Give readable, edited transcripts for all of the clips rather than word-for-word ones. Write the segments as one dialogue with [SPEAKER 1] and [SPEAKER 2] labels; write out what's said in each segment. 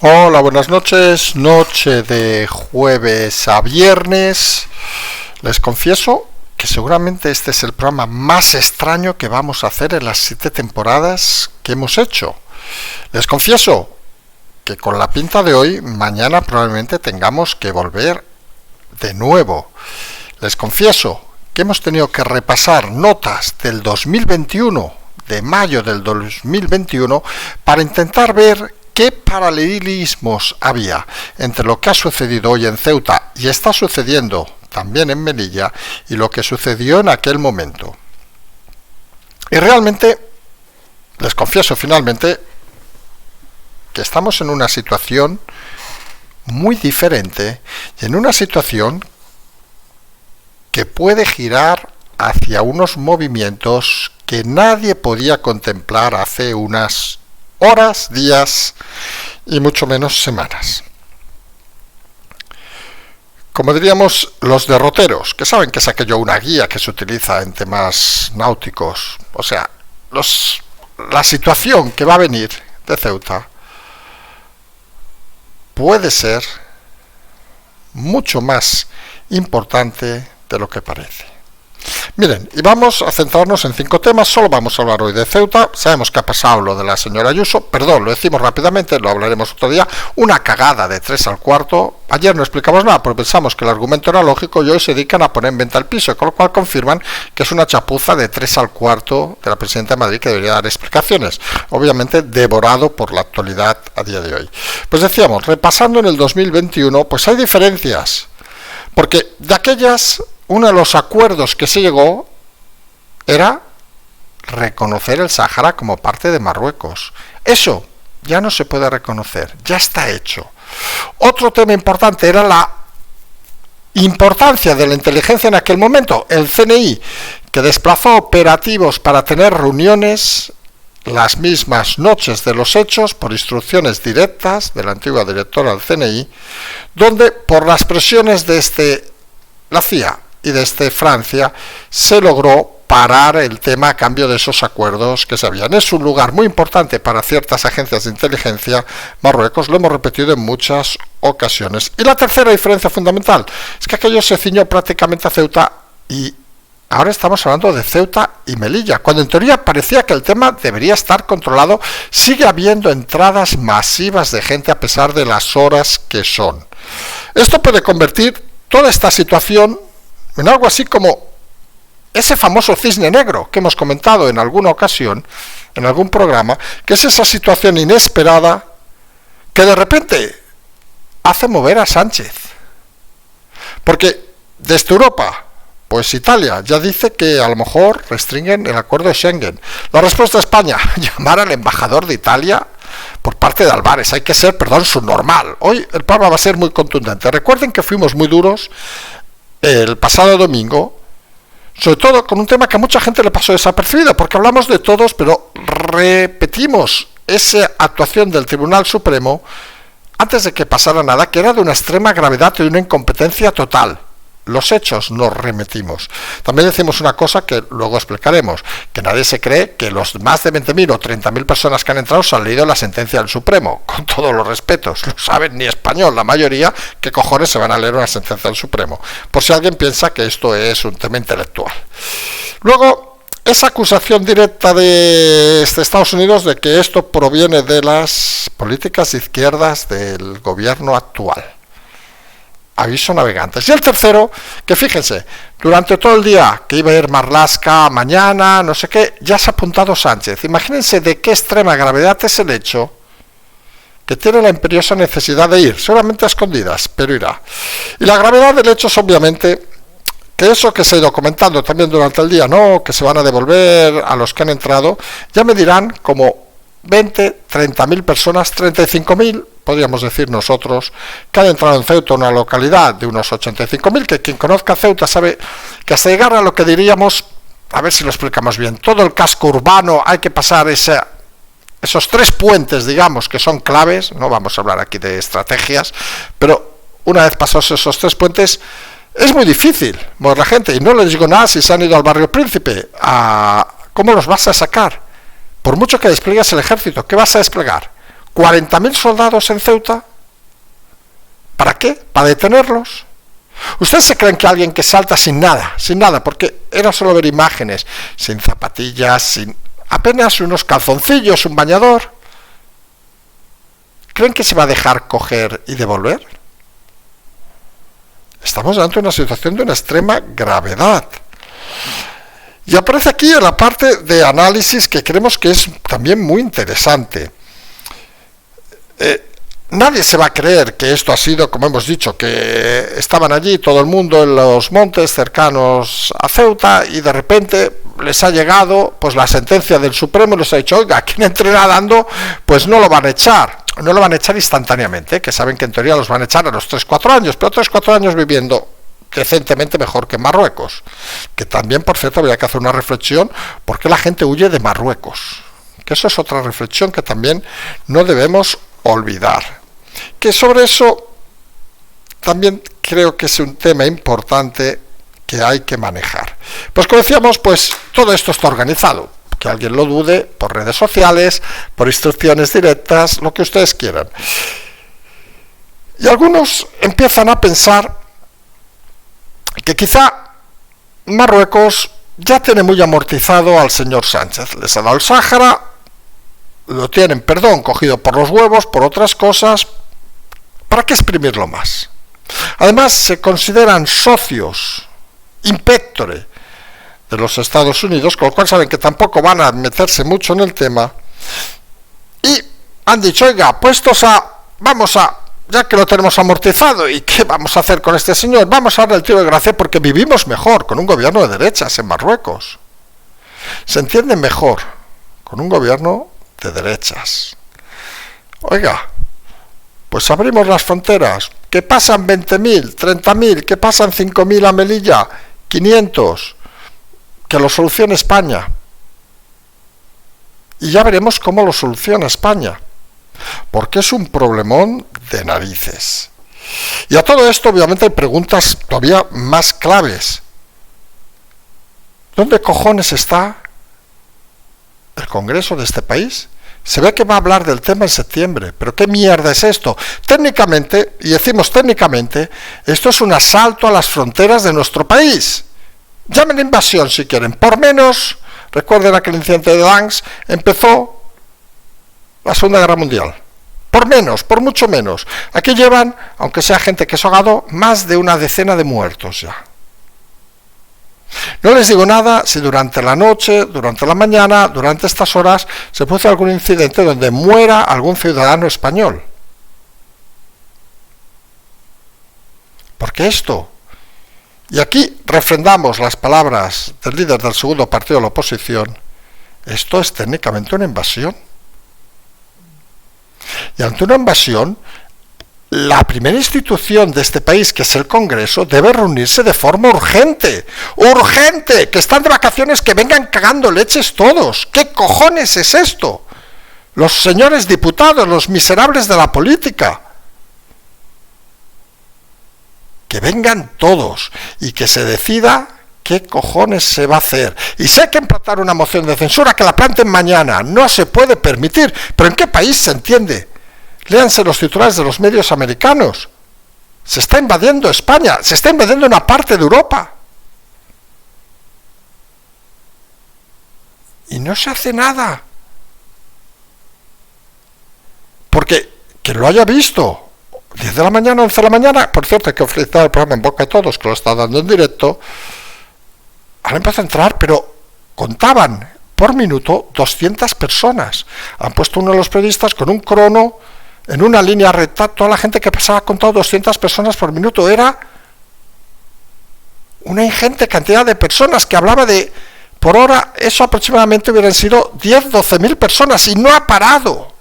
[SPEAKER 1] Hola, buenas noches. Noche de jueves a viernes. Les confieso que seguramente este es el programa más extraño que vamos a hacer en las 7 temporadas que hemos hecho. Les confieso que con la pinta de hoy, mañana probablemente tengamos que volver de nuevo. Les confieso que hemos tenido que repasar notas del 2021, de mayo del 2021, para intentar ver qué paralelismos había entre lo que ha sucedido hoy en Ceuta y está sucediendo también en Melilla y lo que sucedió en aquel momento. Y realmente, les confieso finalmente, que estamos en una situación muy diferente y en una situación que puede girar hacia unos movimientos que nadie podía contemplar hace unas horas, días y mucho menos semanas. Como diríamos los derroteros, que saben que es aquello una guía que se utiliza en temas náuticos, o sea, la situación que va a venir de Ceuta puede ser mucho más importante de lo que parece. Miren, y vamos a centrarnos en 5 temas. Solo vamos a hablar hoy de Ceuta. Sabemos que ha pasado lo de la señora Ayuso, perdón, lo decimos rápidamente, lo hablaremos otro día. Una cagada de 3 al cuarto. Ayer no explicamos nada porque pensamos que el argumento era lógico y hoy se dedican a poner en venta el piso, con lo cual confirman que es una chapuza de 3 al cuarto de la presidenta de Madrid que debería dar explicaciones, obviamente devorado por la actualidad a día de hoy. Pues decíamos, repasando en el 2021, pues hay diferencias, porque de aquellas, uno de los acuerdos que se llegó era reconocer el Sáhara como parte de Marruecos. Eso ya no se puede reconocer, ya está hecho. Otro tema importante era la importancia de la inteligencia en aquel momento, el CNI, que desplazó operativos para tener reuniones las mismas noches de los hechos por instrucciones directas de la antigua directora del CNI, donde por las presiones desde la CIA y desde Francia se logró parar el tema a cambio de esos acuerdos que se habían. Es un lugar muy importante para ciertas agencias de inteligencia, Marruecos, lo hemos repetido en muchas ocasiones. Y la tercera diferencia fundamental es que aquello se ciñó prácticamente a Ceuta y ahora estamos hablando de Ceuta y Melilla, cuando en teoría parecía que el tema debería estar controlado. Sigue habiendo entradas masivas de gente a pesar de las horas que son. Esto puede convertir toda esta situación en algo así como ese famoso cisne negro que hemos comentado en alguna ocasión, en algún programa, que es esa situación inesperada que de repente hace mover a Sánchez. Porque desde Europa, pues Italia ya dice que a lo mejor restringen el acuerdo de Schengen. La respuesta de España, llamar al embajador de Italia por parte de Álvarez. Hay que ser, subnormal. Hoy el programa va a ser muy contundente. Recuerden que fuimos muy duros el pasado domingo, sobre todo con un tema que a mucha gente le pasó desapercibido, porque hablamos de todos, pero repetimos esa actuación del Tribunal Supremo antes de que pasara nada, que era de una extrema gravedad y una incompetencia total. Los hechos nos remitimos. También decimos una cosa que luego explicaremos, que nadie se cree que los más de 20.000 o 30.000 personas que han entrado se han leído la sentencia del Supremo, con todos los respetos, no saben ni español la mayoría, ¿qué cojones se van a leer una sentencia del Supremo? Por si alguien piensa que esto es un tema intelectual. Luego, esa acusación directa de Estados Unidos de que esto proviene de las políticas de izquierdas del gobierno actual. Aviso navegantes. Y el tercero, que fíjense, durante todo el día que iba a ir Marlaska, mañana, no sé qué, ya se ha apuntado Sánchez. Imagínense de qué extrema gravedad es el hecho que tiene la imperiosa necesidad de ir, seguramente a escondidas, pero irá. Y la gravedad del hecho es obviamente que eso que se ha ido comentando también durante el día, no, que se van a devolver a los que han entrado, ya me dirán como 20, 30.000 personas, 35.000, podríamos decir nosotros, que han entrado en Ceuta, una localidad de unos 85.000, que quien conozca Ceuta sabe que hasta llegar a lo que diríamos, a ver si lo explicamos bien, todo el casco urbano, hay que pasar esos 3 puentes, digamos, que son claves, no vamos a hablar aquí de estrategias, pero una vez pasados esos 3 puentes, es muy difícil mover la gente, y no les digo nada si se han ido al barrio Príncipe, ¿cómo los vas a sacar? Por mucho que despliegues el ejército, ¿qué vas a desplegar? 40.000 soldados en Ceuta. ¿Para qué? ¿Para detenerlos? ¿Ustedes se creen que alguien que salta sin nada, porque era solo ver imágenes, sin zapatillas, sin apenas unos calzoncillos, un bañador, creen que se va a dejar coger y devolver? Estamos ante una situación de una extrema gravedad. Y aparece aquí en la parte de análisis que creemos que es también muy interesante. Nadie se va a creer que esto ha sido, como hemos dicho, que estaban allí todo el mundo en los montes cercanos a Ceuta y de repente les ha llegado pues la sentencia del Supremo y les ha dicho, oiga, quien entre nadando, pues no lo van a echar. No lo van a echar instantáneamente, que saben que en teoría los van a echar a los 3-4 años, pero 3-4 años viviendo decentemente mejor que en Marruecos. Que también, por cierto, habría que hacer una reflexión, ¿por qué la gente huye de Marruecos? Que eso es otra reflexión que también no debemos olvidar. Que sobre eso también creo que es un tema importante que hay que manejar. Pues como decíamos, pues todo esto está organizado. Que alguien lo dude, por redes sociales, por instrucciones directas, lo que ustedes quieran. Y algunos empiezan a pensar que quizá Marruecos ya tiene muy amortizado al señor Sánchez. Les ha dado el Sáhara, lo tienen, cogido por los huevos, por otras cosas. ¿Para qué exprimirlo más? Además, se consideran socios in pectore de los Estados Unidos, con lo cual saben que tampoco van a meterse mucho en el tema, y han dicho, oiga, ya que lo tenemos amortizado, ¿y qué vamos a hacer con este señor? Vamos a darle el tiro de gracia porque vivimos mejor con un gobierno de derechas en Marruecos. Se entiende mejor con un gobierno de derechas. Oiga, pues abrimos las fronteras, que pasan 20.000, 30.000, que pasan 5.000 a Melilla, 500, que lo solucione España. Y ya veremos cómo lo soluciona España, porque es un problemón de narices. Y a todo esto obviamente hay preguntas todavía más claves. ¿Dónde cojones está el Congreso de este país? Se ve que va a hablar del tema en septiembre, pero ¿qué mierda es esto? Técnicamente, y decimos técnicamente, esto es un asalto a las fronteras de nuestro país. Llamen invasión si quieren, por menos, recuerden aquel incidente de Danks, empezó la Segunda Guerra Mundial. Por menos, por mucho menos. Aquí llevan, aunque sea gente que es ahogado, más de una decena de muertos ya. No les digo nada si durante la noche, durante la mañana, durante estas horas, se produce algún incidente donde muera algún ciudadano español. Porque esto, y aquí refrendamos las palabras del líder del segundo partido de la oposición, esto es técnicamente una invasión. Y ante una invasión, la primera institución de este país, que es el Congreso, debe reunirse de forma urgente. ¡Urgente! Que están de vacaciones, que vengan cagando leches todos. ¿Qué cojones es esto? Los señores diputados, los miserables de la política. Que vengan todos y que se decida qué cojones se va a hacer. Y si hay que plantar una moción de censura, que la planten mañana. No se puede permitir. ¿Pero en qué país se entiende? Léanse los titulares de los medios americanos. Se está invadiendo España, se está invadiendo una parte de Europa. Y no se hace nada. Porque quien lo haya visto, 10 de la mañana, 11 de la mañana, por cierto hay que felicitar el programa En Boca de Todos, que lo está dando en directo, han empezado a entrar, pero contaban por minuto 200 personas. Han puesto uno de los periodistas con un crono en una línea recta, toda la gente que pasaba ha contado 200 personas por minuto. Era una ingente cantidad de personas, que hablaba de, por hora, eso aproximadamente hubieran sido 10-12.000 personas, y no ha parado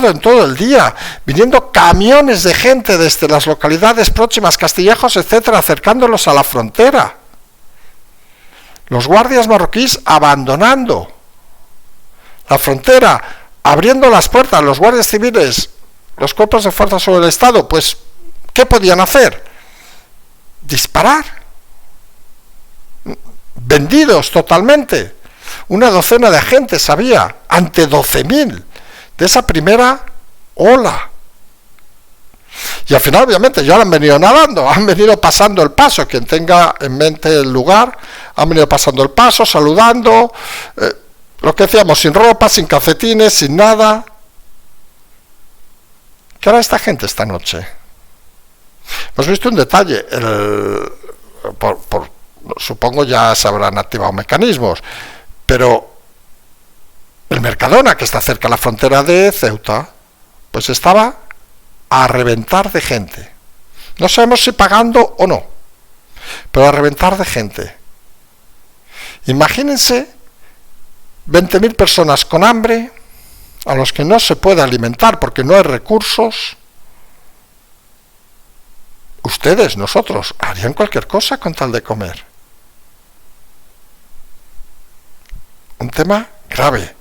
[SPEAKER 1] en todo el día, viniendo camiones de gente desde las localidades próximas, Castillejos, etcétera, acercándolos a la frontera. Los guardias marroquíes abandonando la frontera, abriendo las puertas. Los guardias civiles, los cuerpos de fuerza sobre el Estado, pues, ¿qué podían hacer? Disparar. Vendidos totalmente. Una docena de agentes había, ante 12.000. de esa primera ola. Y al final, obviamente, ya han venido nadando, han venido pasando el paso. Quien tenga en mente el lugar, han venido pasando el paso, saludando, lo que decíamos, sin ropa, sin calcetines, sin nada. ¿Qué hará esta gente esta noche? Hemos visto un detalle, supongo ya se habrán activado mecanismos, pero el Mercadona, que está cerca de la frontera de Ceuta, pues estaba a reventar de gente. No sabemos si pagando o no, pero a reventar de gente. Imagínense 20.000 personas con hambre, a los que no se puede alimentar porque no hay recursos. Ustedes, nosotros, harían cualquier cosa con tal de comer. Un tema grave,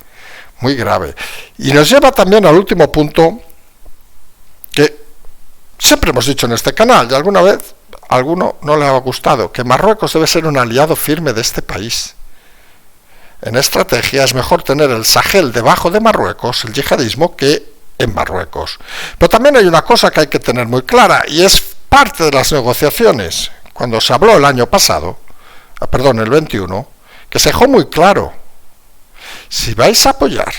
[SPEAKER 1] muy grave. Y nos lleva también al último punto que siempre hemos dicho en este canal, y alguna vez a alguno no le ha gustado, que Marruecos debe ser un aliado firme de este país. En estrategia es mejor tener el Sahel debajo de Marruecos, el yihadismo, que en Marruecos. Pero también hay una cosa que hay que tener muy clara, y es parte de las negociaciones, cuando se habló el año pasado, el 21, que se dejó muy claro, si vais a apoyar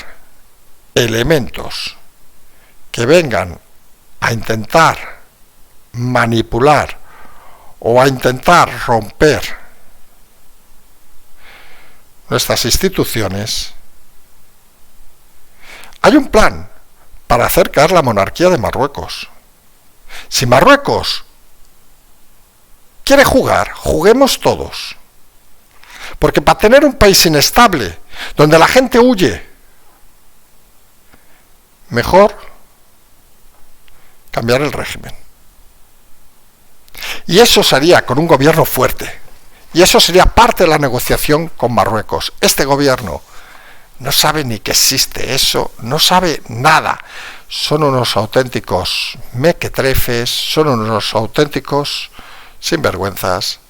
[SPEAKER 1] elementos que vengan a intentar manipular o a intentar romper nuestras instituciones, hay un plan para hacer caer la monarquía de Marruecos. Si Marruecos quiere jugar, juguemos todos. Porque para tener un país inestable, donde la gente huye, mejor cambiar el régimen. Y eso se haría con un gobierno fuerte. Y eso sería parte de la negociación con Marruecos. Este gobierno no sabe ni que existe eso, no sabe nada. Son unos auténticos mequetrefes, son unos auténticos sinvergüenzas,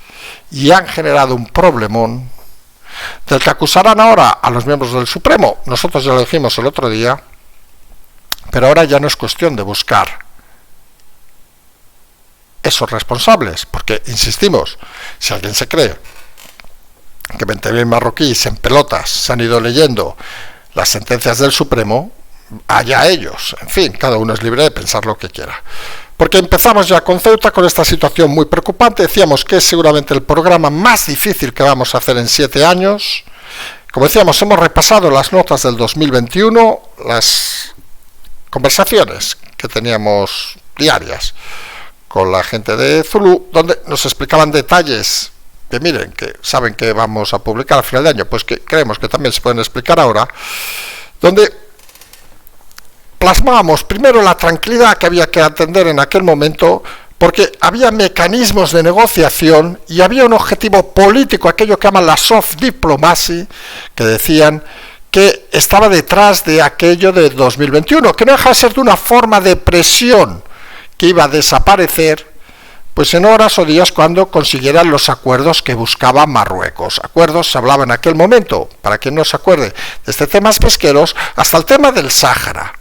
[SPEAKER 1] y han generado un problemón del que acusarán ahora a los miembros del Supremo. Nosotros ya lo dijimos el otro día, pero ahora ya no es cuestión de buscar esos responsables, porque, insistimos, si alguien se cree que 20.000 marroquíes en pelotas se han ido leyendo las sentencias del Supremo, allá ellos, en fin, cada uno es libre de pensar lo que quiera. Porque empezamos ya con Ceuta, con esta situación muy preocupante. Decíamos que es seguramente el programa más difícil que vamos a hacer en 7 años. Como decíamos, hemos repasado las notas del 2021, las conversaciones que teníamos diarias con la gente de Zulu, donde nos explicaban detalles que miren, que saben que vamos a publicar al final de año, pues que creemos que también se pueden explicar ahora, donde plasmábamos primero la tranquilidad que había que atender en aquel momento, porque había mecanismos de negociación y había un objetivo político, aquello que llaman la soft diplomacy, que decían que estaba detrás de aquello de 2021, que no deja de ser de una forma de presión que iba a desaparecer pues en horas o días cuando consiguieran los acuerdos que buscaba Marruecos. Acuerdos se hablaba en aquel momento, para quien no se acuerde, desde temas pesqueros hasta el tema del Sáhara.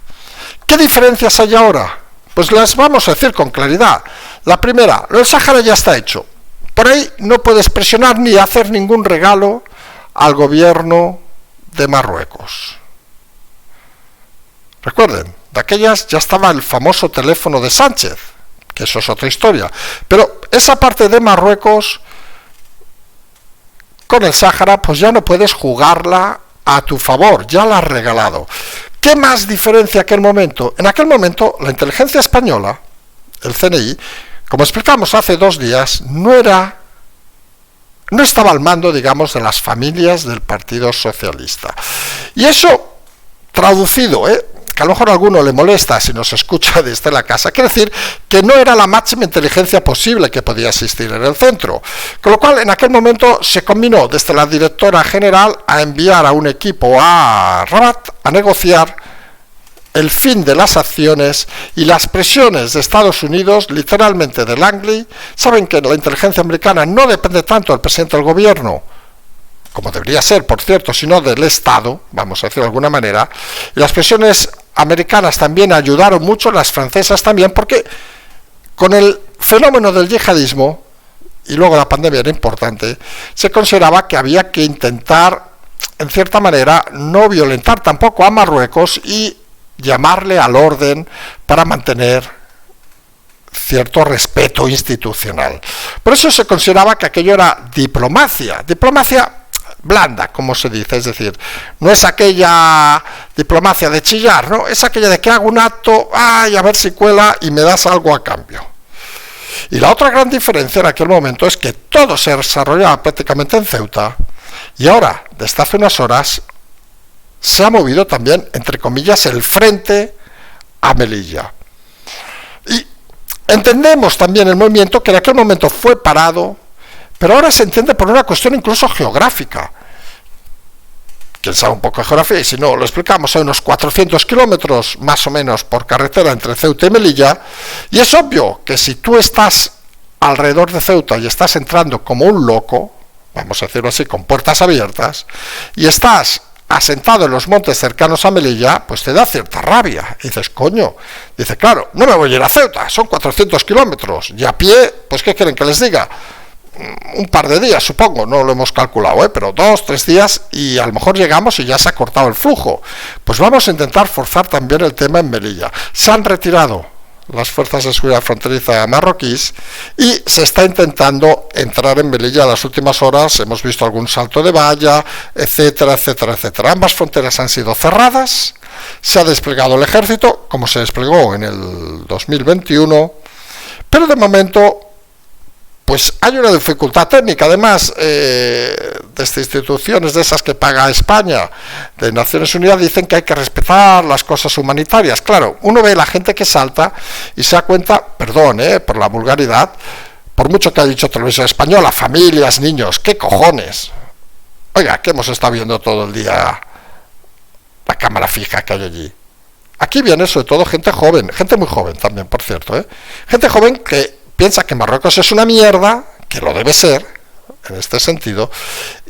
[SPEAKER 1] ¿Qué diferencias hay ahora? Pues las vamos a decir con claridad. La primera, lo del Sáhara ya está hecho. Por ahí no puedes presionar ni hacer ningún regalo al gobierno de Marruecos. Recuerden, de aquellas ya estaba el famoso teléfono de Sánchez, que eso es otra historia. Pero esa parte de Marruecos, con el Sáhara, pues ya no puedes jugarla a tu favor, ya la has regalado. ¿Qué más diferencia aquel momento? En aquel momento, la inteligencia española, el CNI, como explicamos hace 2 días, no estaba al mando, digamos, de las familias del Partido Socialista. Y eso, traducido, que a lo mejor a alguno le molesta si nos escucha desde la casa, quiere decir que no era la máxima inteligencia posible que podía existir en el centro. Con lo cual, en aquel momento se combinó desde la directora general a enviar a un equipo a Rabat a negociar el fin de las acciones y las presiones de Estados Unidos, literalmente de Langley. Saben que la inteligencia americana no depende tanto del presidente del gobierno, como debería ser, por cierto, sino del Estado, vamos a decirlo de alguna manera, y las presiones americanas también ayudaron mucho, las francesas también, porque con el fenómeno del yihadismo, y luego la pandemia era importante, se consideraba que había que intentar, en cierta manera, no violentar tampoco a Marruecos y llamarle al orden para mantener cierto respeto institucional. Por eso se consideraba que aquello era diplomacia blanda, como se dice, es decir, no es aquella diplomacia de chillar, ¿no? Es aquella de que hago un acto, ay, a ver si cuela y me das algo a cambio. Y la otra gran diferencia en aquel momento es que todo se desarrollaba prácticamente en Ceuta y ahora, desde hace unas horas, se ha movido también, entre comillas, el frente a Melilla. Y entendemos también el movimiento que en aquel momento fue parado, pero ahora se entiende por una cuestión incluso geográfica. Quien sabe un poco de geografía, y si no lo explicamos, hay unos 400 kilómetros más o menos por carretera entre Ceuta y Melilla, y es obvio que si tú estás alrededor de Ceuta y estás entrando como un loco, vamos a decirlo así, con puertas abiertas, y estás asentado en los montes cercanos a Melilla, pues te da cierta rabia. Y dices, coño, dice, claro, no me voy a ir a Ceuta, son 400 kilómetros, y a pie, pues ¿qué quieren que les diga? Un par de días, supongo, no lo hemos calculado, pero 2, 3 días y a lo mejor llegamos y ya se ha cortado el flujo. Pues vamos a intentar forzar también el tema en Melilla. Se han retirado las fuerzas de seguridad fronteriza marroquíes y se está intentando entrar en Melilla. En las últimas horas hemos visto algún salto de valla, etcétera, etcétera, etcétera. Ambas fronteras han sido cerradas, se ha desplegado el ejército, como se desplegó en el 2021, pero de momento pues hay una dificultad técnica. Además, desde instituciones de esas que paga España, de Naciones Unidas, dicen que hay que respetar las cosas humanitarias. Claro, uno ve la gente que salta y se da cuenta, perdón por la vulgaridad, por mucho que ha dicho Televisión Española, familias, niños, ¿qué cojones? Oiga, que hemos estado viendo todo el día la cámara fija que hay allí. Aquí viene sobre todo gente joven, gente muy joven también, por cierto, gente joven que piensa que Marruecos es una mierda, que lo debe ser, en este sentido,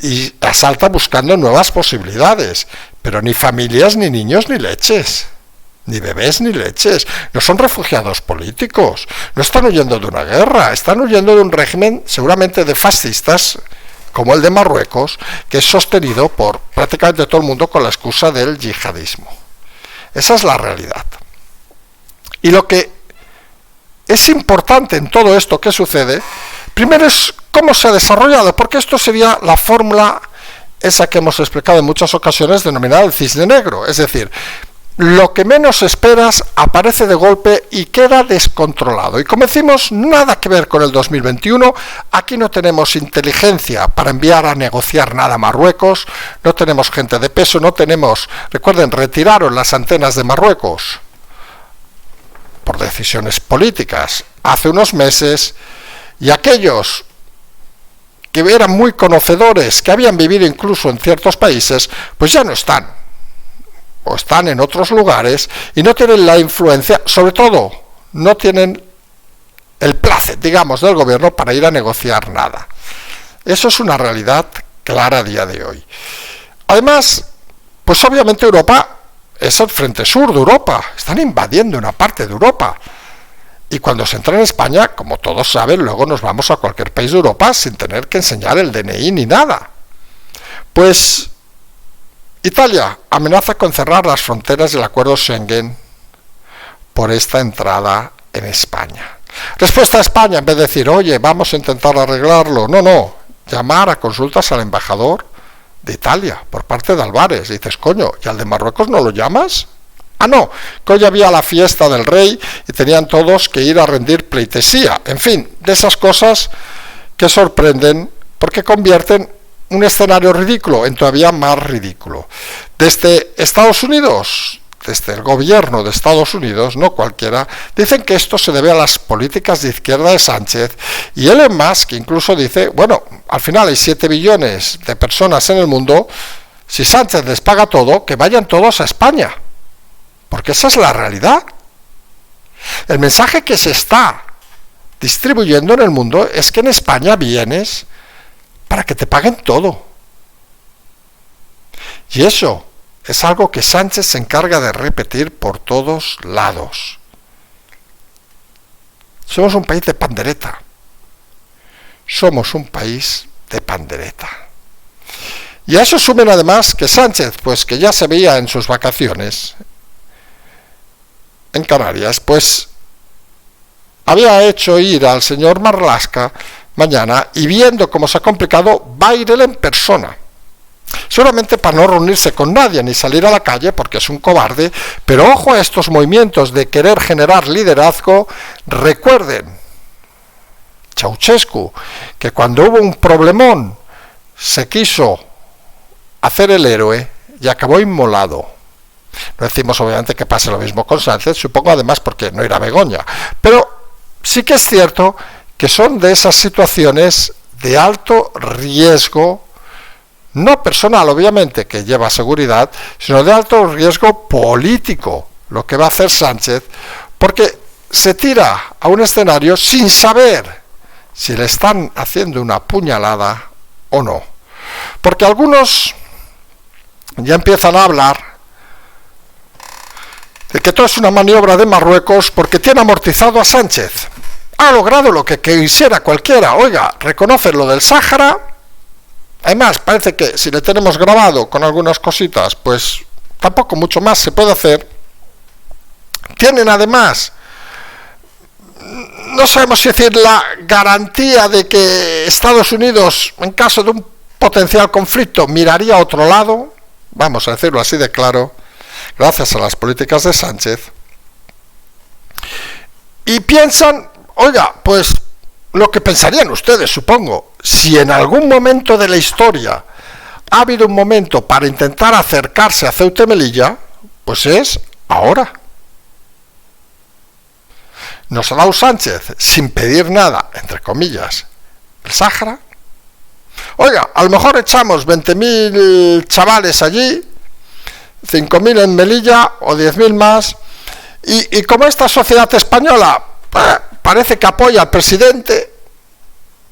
[SPEAKER 1] y asalta buscando nuevas posibilidades, pero ni familias, ni niños, ni leches, ni bebés, ni leches, no son refugiados políticos, no están huyendo de una guerra, están huyendo de un régimen seguramente de fascistas, como el de Marruecos, que es sostenido por prácticamente todo el mundo con la excusa del yihadismo. Esa es la realidad. Y lo que es importante en todo esto que sucede, primero es cómo se ha desarrollado, porque esto sería la fórmula esa que hemos explicado en muchas ocasiones, denominada el cisne negro, es decir, lo que menos esperas aparece de golpe y queda descontrolado. Y como decimos, nada que ver con el 2021, aquí no tenemos inteligencia para enviar a negociar nada a Marruecos, no tenemos gente de peso, no tenemos, recuerden, retiraron las antenas de Marruecos por decisiones políticas hace unos meses, y aquellos que eran muy conocedores, que habían vivido incluso en ciertos países, pues ya no están, o están en otros lugares y no tienen la influencia, sobre todo no tienen el placer, digamos, del gobierno para ir a negociar nada. Eso es una realidad clara a día de hoy. Además, pues obviamente Europa es el frente sur de Europa, están invadiendo una parte de Europa. Y cuando se entra en España, como todos saben, luego nos vamos a cualquier país de Europa sin tener que enseñar el DNI ni nada. Pues Italia amenaza con cerrar las fronteras del acuerdo Schengen por esta entrada en España. Respuesta a España, en vez de decir, oye, vamos a intentar arreglarlo, no, llamar a consultas al embajador de Italia, por parte de Álvarez. Y dices, coño, ¿y al de Marruecos no lo llamas? Ah, no, que hoy había la fiesta del rey y tenían todos que ir a rendir pleitesía. En fin, de esas cosas que sorprenden porque convierten un escenario ridículo en todavía más ridículo. Desde Estados Unidos, desde el gobierno de Estados Unidos, no cualquiera, dicen que esto se debe a las políticas de izquierda de Sánchez, y Elon Musk incluso dice, bueno, al final hay 7 billones de personas en el mundo, si Sánchez les paga todo, que vayan todos a España, porque esa es la realidad. El mensaje que se está distribuyendo en el mundo es que en España vienes para que te paguen todo. Y eso es algo que Sánchez se encarga de repetir por todos lados. Somos un país de pandereta. Somos un país de pandereta. Y a eso sumen además que Sánchez, pues que ya se veía en sus vacaciones en Canarias, pues había hecho ir al señor Marlaska mañana, y viendo cómo se ha complicado, va a ir él en persona. Seguramente para no reunirse con nadie ni salir a la calle porque es un cobarde, pero ojo a estos movimientos de querer generar liderazgo. Recuerden, Ceausescu, que cuando hubo un problemón se quiso hacer el héroe y acabó inmolado. No decimos obviamente que pase lo mismo con Sánchez, supongo además porque no era Begoña, pero sí que es cierto que son de esas situaciones de alto riesgo, no personal obviamente, que lleva seguridad, sino de alto riesgo político, lo que va a hacer Sánchez, porque se tira a un escenario sin saber si le están haciendo una puñalada o no. Porque algunos ya empiezan a hablar de que todo es una maniobra de Marruecos porque tiene amortizado a Sánchez. Ha logrado lo que quisiera cualquiera. Oiga, reconoce lo del Sáhara. Además, parece que si le tenemos grabado con algunas cositas, pues tampoco mucho más se puede hacer. Tienen además, no sabemos si decir, la garantía de que Estados Unidos, en caso de un potencial conflicto, miraría a otro lado. Vamos a decirlo así de claro, gracias a las políticas de Sánchez. Y piensan, oiga, pues lo que pensarían ustedes, supongo, si en algún momento de la historia ha habido un momento para intentar acercarse a Ceuta y Melilla, pues es ahora. Nos ha dado Sánchez, sin pedir nada, entre comillas, el Sáhara. Oiga, a lo mejor echamos 20.000 chavales allí, 5.000 en Melilla o 10.000 más, y como esta sociedad española parece que apoya al presidente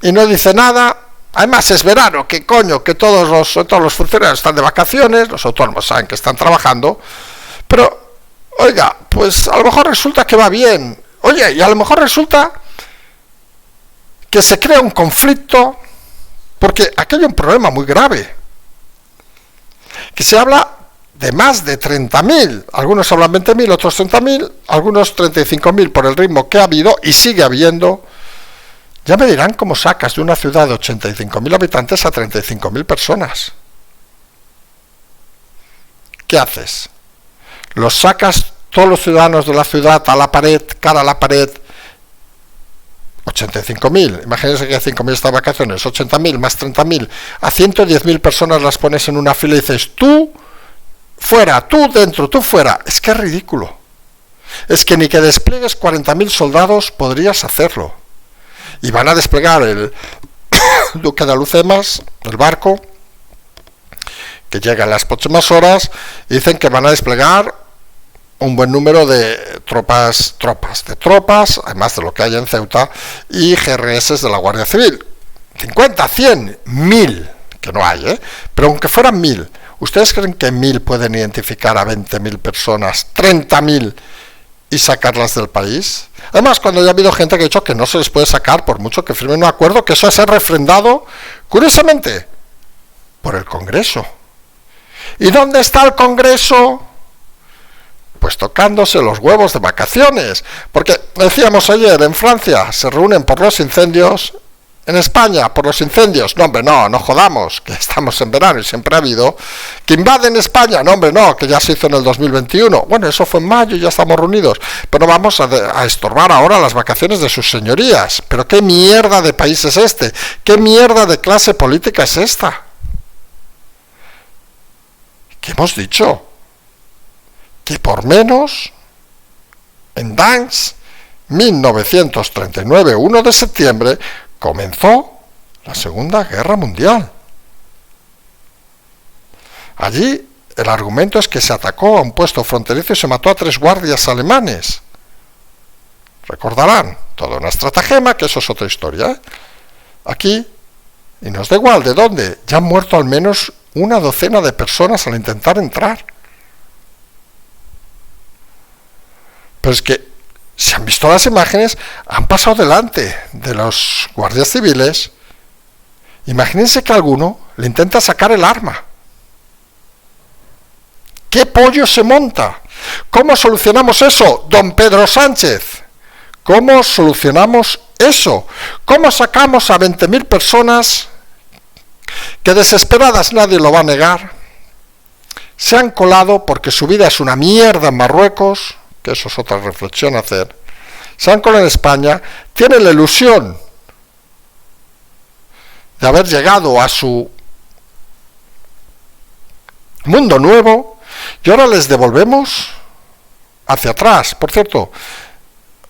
[SPEAKER 1] y no dice nada, además es verano, que coño, que todos los funcionarios están de vacaciones, los autónomos saben que están trabajando, pero oiga, pues a lo mejor resulta que va bien. Oye, y a lo mejor resulta que se crea un conflicto, porque aquí hay un problema muy grave, que se habla de más de 30.000, algunos hablan 20.000, otros 30.000, algunos 35.000 por el ritmo que ha habido y sigue habiendo. Ya me dirán cómo sacas de una ciudad de 85.000 habitantes a 35.000 personas. ¿Qué haces? ¿Los sacas todos los ciudadanos de la ciudad a la pared, cara a la pared? 85.000, imagínense que hay 5.000 estas vacaciones, 80.000 más 30.000, a 110.000 personas las pones en una fila y dices, tú fuera, tú dentro, tú fuera. Es que es ridículo. Es que ni que despliegues 40.000 soldados podrías hacerlo. Y van a desplegar el Duque de Alhucemas, el barco, que llega en las próximas horas, y dicen que van a desplegar un buen número de tropas, además de lo que hay en Ceuta, y GRS de la Guardia Civil. 50, 100, 1.000, que no hay, pero aunque fueran 1.000, ¿ustedes creen que 1.000 pueden identificar a 20.000 personas, 30.000, y sacarlas del país? Además, cuando ya ha habido gente que ha dicho que no se les puede sacar por mucho que firmen un acuerdo, que eso ha sido refrendado, curiosamente, por el Congreso. ¿Y dónde está el Congreso? Pues tocándose los huevos de vacaciones, porque decíamos ayer, en Francia se reúnen por los incendios, en España por los incendios, no hombre, no jodamos, que estamos en verano y siempre ha habido, que invaden España, no hombre, no, que ya se hizo en el 2021, bueno, eso fue en mayo y ya estamos reunidos, pero no vamos a estorbar ahora las vacaciones de sus señorías. Pero qué mierda de país es este, qué mierda de clase política es esta. ¿Qué hemos dicho? Que por menos, en Danks, 1939, 1 de septiembre, comenzó la Segunda Guerra Mundial. Allí el argumento es que se atacó a un puesto fronterizo y se mató a 3 guardias alemanes. Recordarán, toda una estratagema, que eso es otra historia. Aquí, y nos da igual de dónde, ya han muerto al menos una docena de personas al intentar entrar. Pero es que, si han visto las imágenes, han pasado delante de los guardias civiles. Imagínense que alguno le intenta sacar el arma. ¿Qué pollo se monta? ¿Cómo solucionamos eso, don Pedro Sánchez? ¿Cómo solucionamos eso? ¿Cómo sacamos a 20.000 personas que desesperadas, nadie lo va a negar, se han colado porque su vida es una mierda en Marruecos, que eso es otra reflexión a hacer, se han colado en España, tienen la ilusión de haber llegado a su mundo nuevo y ahora les devolvemos hacia atrás? Por cierto,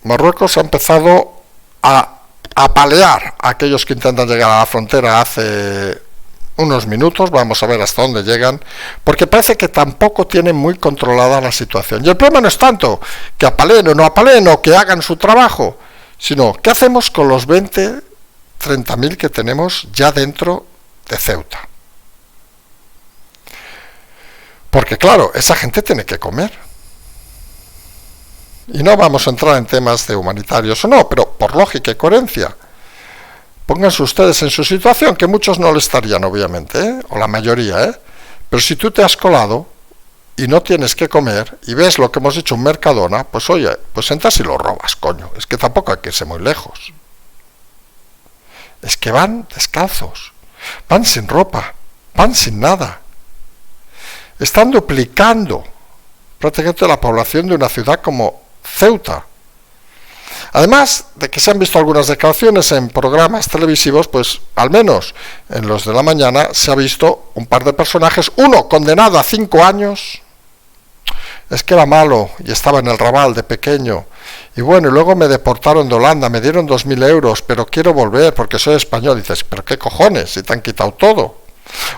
[SPEAKER 1] Marruecos ha empezado a apalear a aquellos que intentan llegar a la frontera hace unos minutos, vamos a ver hasta dónde llegan, porque parece que tampoco tienen muy controlada la situación. Y el problema no es tanto que apaleen o no apaleen o que hagan su trabajo, sino qué hacemos con los 30.000 que tenemos ya dentro de Ceuta. Porque claro, esa gente tiene que comer. Y no vamos a entrar en temas de humanitarios o no, pero por lógica y coherencia, pónganse ustedes en su situación, que muchos no le estarían, obviamente, o la mayoría, pero si tú te has colado y no tienes que comer y ves lo que hemos hecho en Mercadona, pues oye, pues entras y lo robas, coño. Es que tampoco hay que irse muy lejos. Es que van descalzos, van sin ropa, van sin nada. Están duplicando prácticamente la población de una ciudad como Ceuta. Además de que se han visto algunas declaraciones en programas televisivos, pues al menos en los de la mañana se ha visto un par de personajes, uno condenado a 5 años, es que era malo y estaba en el Raval de pequeño, y bueno, y luego me deportaron de Holanda, me dieron 2.000 euros, pero quiero volver porque soy español. Dices, pero qué cojones, si te han quitado todo.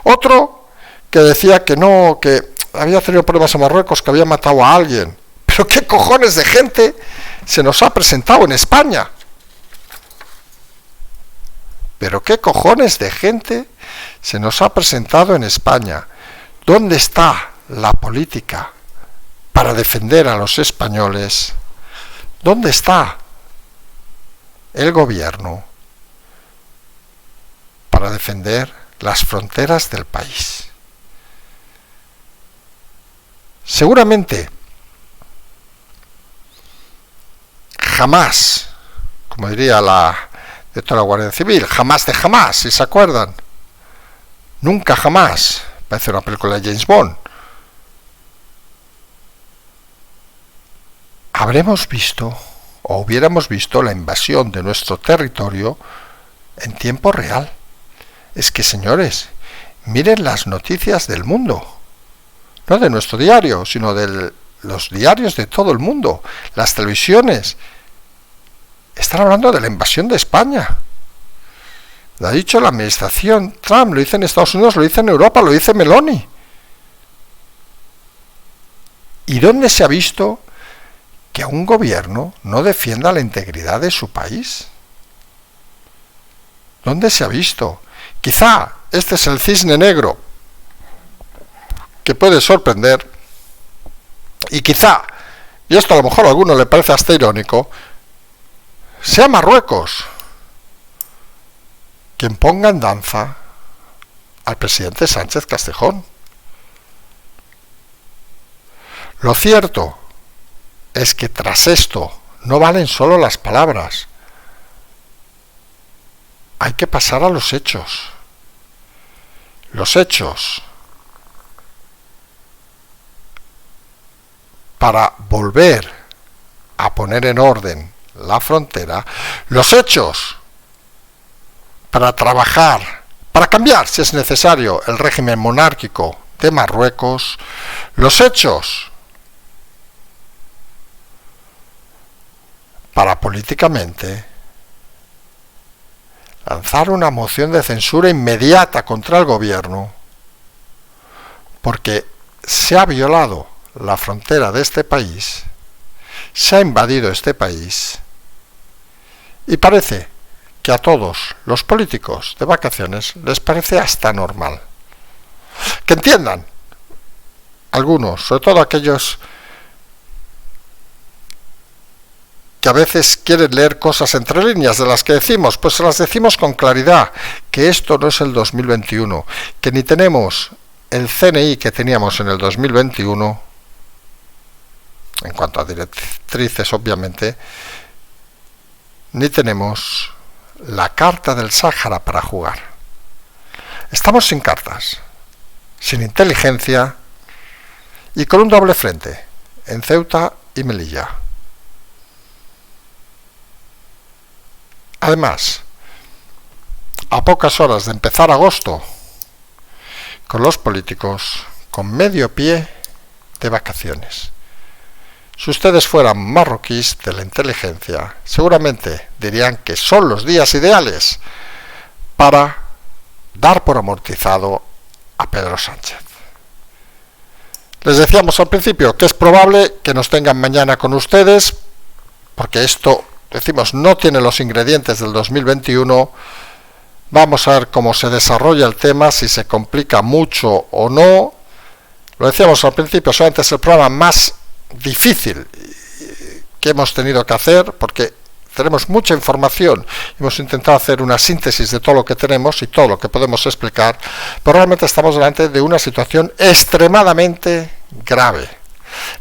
[SPEAKER 1] Otro que decía que no, que había tenido problemas en Marruecos, que había matado a alguien. Pero qué cojones de gente se nos ha presentado en España. Pero qué cojones de gente se nos ha presentado en España. ¿Dónde está la política para defender a los españoles? ¿Dónde está el gobierno para defender las fronteras del país? Seguramente jamás, como diría la directora de la Guardia Civil, jamás de jamás, si se acuerdan, nunca jamás, parece una película de James Bond, habremos visto o hubiéramos visto la invasión de nuestro territorio en tiempo real. Es que, señores, miren las noticias del mundo, no de nuestro diario, sino de los diarios de todo el mundo, las televisiones. Están hablando de la invasión de España. Lo ha dicho la administración Trump, lo dice en Estados Unidos, lo dice en Europa, lo dice Meloni. ¿Y dónde se ha visto que un gobierno no defienda la integridad de su país? ¿Dónde se ha visto? Quizá este es el cisne negro que puede sorprender, y quizá, y esto a lo mejor a alguno le parece hasta irónico, sea Marruecos quien ponga en danza al presidente Sánchez Castejón. Lo cierto es que tras esto no valen solo las palabras, hay que pasar a los hechos. Los hechos para volver a poner en orden la frontera, los hechos para trabajar, para cambiar, si es necesario, el régimen monárquico de Marruecos, los hechos para políticamente lanzar una moción de censura inmediata contra el gobierno, porque se ha violado la frontera de este país, se ha invadido este país, y parece que a todos los políticos de vacaciones les parece hasta normal. Que entiendan algunos, sobre todo aquellos a veces quieren leer cosas entre líneas de las que decimos, pues se las decimos con claridad, que esto no es el 2021, que ni tenemos el CNI que teníamos en el 2021, en cuanto a directrices obviamente, ni tenemos la carta del Sáhara para jugar. Estamos sin cartas, sin inteligencia y con un doble frente, en Ceuta y Melilla. Además, a pocas horas de empezar agosto, con los políticos con medio pie de vacaciones. Si ustedes fueran marroquíes de la inteligencia, seguramente dirían que son los días ideales para dar por amortizado a Pedro Sánchez. Les decíamos al principio que es probable que nos tengan mañana con ustedes, porque esto, decimos, no tiene los ingredientes del 2021. Vamos a ver cómo se desarrolla el tema, si se complica mucho o no. Lo decíamos al principio, solamente es el programa más difícil que hemos tenido que hacer, porque tenemos mucha información. Hemos intentado hacer una síntesis de todo lo que tenemos y todo lo que podemos explicar, pero realmente estamos delante de una situación extremadamente grave.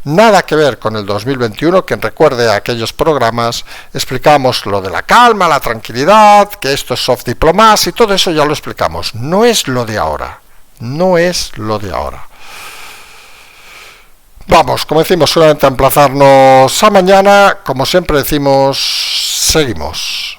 [SPEAKER 1] Nada que ver con el 2021, quien recuerde a aquellos programas, explicamos lo de la calma, la tranquilidad, que esto es soft diplomacy, y todo eso ya lo explicamos. No es lo de ahora, no es lo de ahora. Vamos, como decimos, solamente a emplazarnos a mañana. Como siempre decimos, seguimos.